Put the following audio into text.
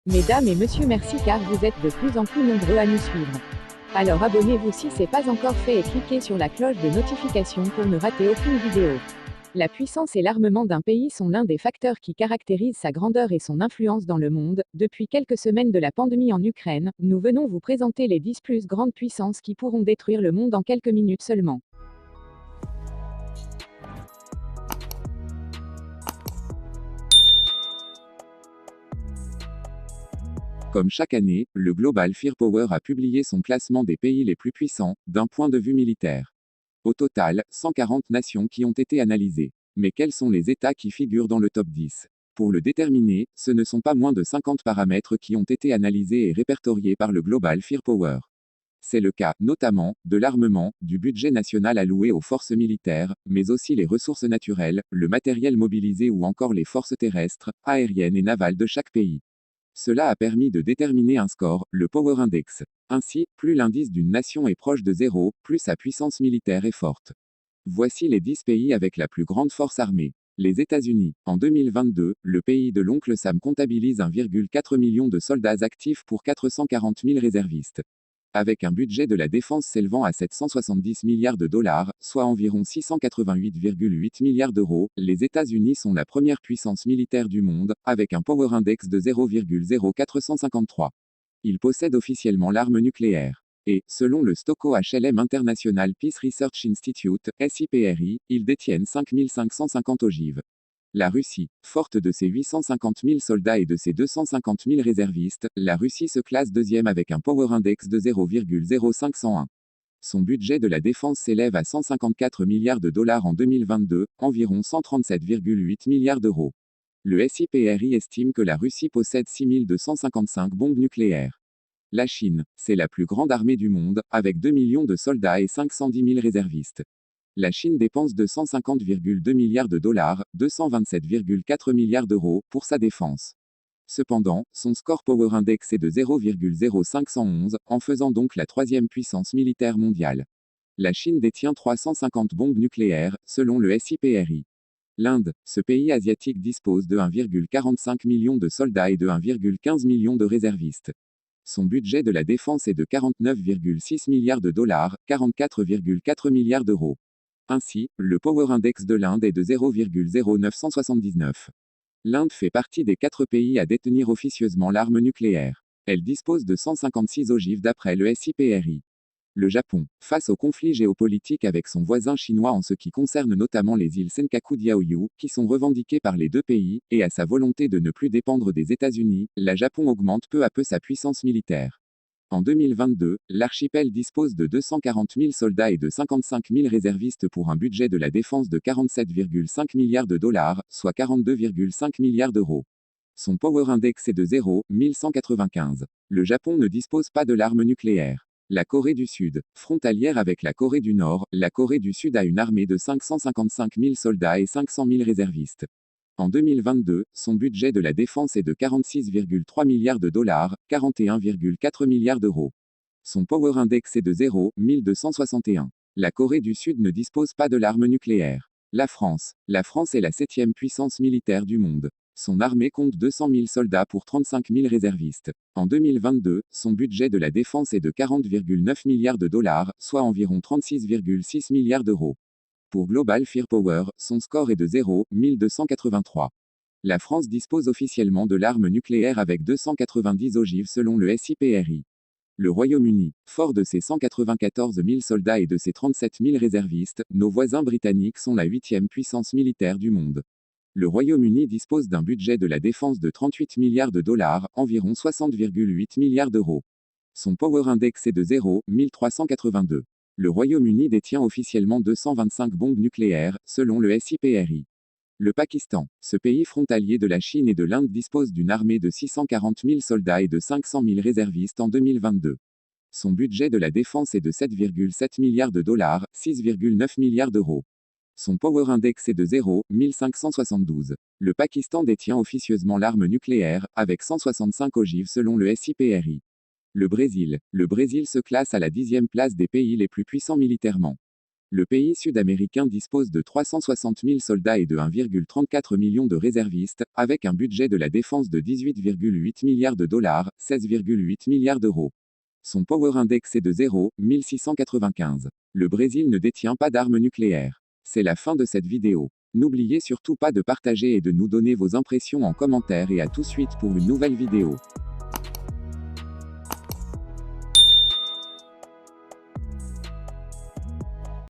Mesdames et messieurs, merci car vous êtes de plus en plus nombreux à nous suivre. Alors abonnez-vous si ce n'est pas encore fait et cliquez sur la cloche de notification pour ne rater aucune vidéo. La puissance et l'armement d'un pays sont l'un des facteurs qui caractérisent sa grandeur et son influence dans le monde. Depuis quelques semaines de la pandémie en Ukraine, nous venons vous présenter les 10 plus grandes puissances qui pourront détruire le monde en quelques minutes seulement. Comme chaque année, le Global Firepower a publié son classement des pays les plus puissants, d'un point de vue militaire. Au total, 140 nations qui ont été analysées. Mais quels sont les États qui figurent dans le top 10? Pour le déterminer, ce ne sont pas moins de 50 paramètres qui ont été analysés et répertoriés par le Global Firepower. C'est le cas, notamment, de l'armement, du budget national alloué aux forces militaires, mais aussi les ressources naturelles, le matériel mobilisé ou encore les forces terrestres, aériennes et navales de chaque pays. Cela a permis de déterminer un score, le Power Index. Ainsi, plus l'indice d'une nation est proche de 0, plus sa puissance militaire est forte. Voici les 10 pays avec la plus grande force armée. Les États-Unis. En 2022, le pays de l'oncle Sam comptabilise 1,4 million de soldats actifs pour 440 000 réservistes. Avec un budget de la défense s'élevant à 770 milliards de dollars, soit environ 688,8 milliards d'euros, les États-Unis sont la première puissance militaire du monde, avec un Power Index de 0,0453. Ils possèdent officiellement l'arme nucléaire. Et, selon le Stockholm International Peace Research Institute, SIPRI, ils détiennent 5550 ogives. La Russie, forte de ses 850 000 soldats et de ses 250 000 réservistes, la Russie se classe deuxième avec un Power Index de 0,0501. Son budget de la défense s'élève à 154 milliards de dollars en 2022, environ 137,8 milliards d'euros. Le SIPRI estime que la Russie possède 6255 bombes nucléaires. La Chine, c'est la plus grande armée du monde, avec 2 millions de soldats et 510 000 réservistes. La Chine dépense 250,2 milliards de dollars, 227,4 milliards d'euros, pour sa défense. Cependant, son score Power Index est de 0,0511, en faisant donc la troisième puissance militaire mondiale. La Chine détient 350 bombes nucléaires, selon le SIPRI. L'Inde, ce pays asiatique dispose de 1,45 million de soldats et de 1,15 million de réservistes. Son budget de la défense est de 49,6 milliards de dollars, 44,4 milliards d'euros. Ainsi, le Power Index de l'Inde est de 0,0979. L'Inde fait partie des 4 pays à détenir officieusement l'arme nucléaire. Elle dispose de 156 ogives d'après le SIPRI. Le Japon, face au conflit géopolitique avec son voisin chinois en ce qui concerne notamment les îles Senkaku-Diaoyu, qui sont revendiquées par les deux pays, et à sa volonté de ne plus dépendre des États-Unis, le Japon augmente peu à peu sa puissance militaire. En 2022, l'archipel dispose de 240 000 soldats et de 55 000 réservistes pour un budget de la défense de 47,5 milliards de dollars, soit 42,5 milliards d'euros. Son Power Index est de 0,1195. Le Japon ne dispose pas de l'arme nucléaire. La Corée du Sud, frontalière avec la Corée du Nord, la Corée du Sud a une armée de 555 000 soldats et 500 000 réservistes. En 2022, son budget de la défense est de 46,3 milliards de dollars, 41,4 milliards d'euros. Son Power Index est de 0,1261. La Corée du Sud ne dispose pas de l'arme nucléaire. La France. La France est la 7e puissance militaire du monde. Son armée compte 200 000 soldats pour 35 000 réservistes. En 2022, son budget de la défense est de 40,9 milliards de dollars, soit environ 36,6 milliards d'euros. Pour Global Firepower, son score est de 0,1283. La France dispose officiellement de l'arme nucléaire avec 290 ogives selon le SIPRI. Le Royaume-Uni, fort de ses 194 000 soldats et de ses 37 000 réservistes, nos voisins britanniques sont la 8e puissance militaire du monde. Le Royaume-Uni dispose d'un budget de la défense de 38 milliards de dollars, environ 60,8 milliards d'euros. Son Power Index est de 0,1382. Le Royaume-Uni détient officiellement 225 bombes nucléaires, selon le SIPRI. Le Pakistan, ce pays frontalier de la Chine et de l'Inde dispose d'une armée de 640 000 soldats et de 500 000 réservistes en 2022. Son budget de la défense est de 7,7 milliards de dollars, 6,9 milliards d'euros. Son Power Index est de 0,1572. Le Pakistan détient officieusement l'arme nucléaire, avec 165 ogives selon le SIPRI. Le Brésil. Le Brésil se classe à la 10e place des pays les plus puissants militairement. Le pays sud-américain dispose de 360 000 soldats et de 1,34 million de réservistes, avec un budget de la défense de 18,8 milliards de dollars, 16,8 milliards d'euros. Son Power Index est de 0,1695. Le Brésil ne détient pas d'armes nucléaires. C'est la fin de cette vidéo. N'oubliez surtout pas de partager et de nous donner vos impressions en commentaire et à tout de suite pour une nouvelle vidéo.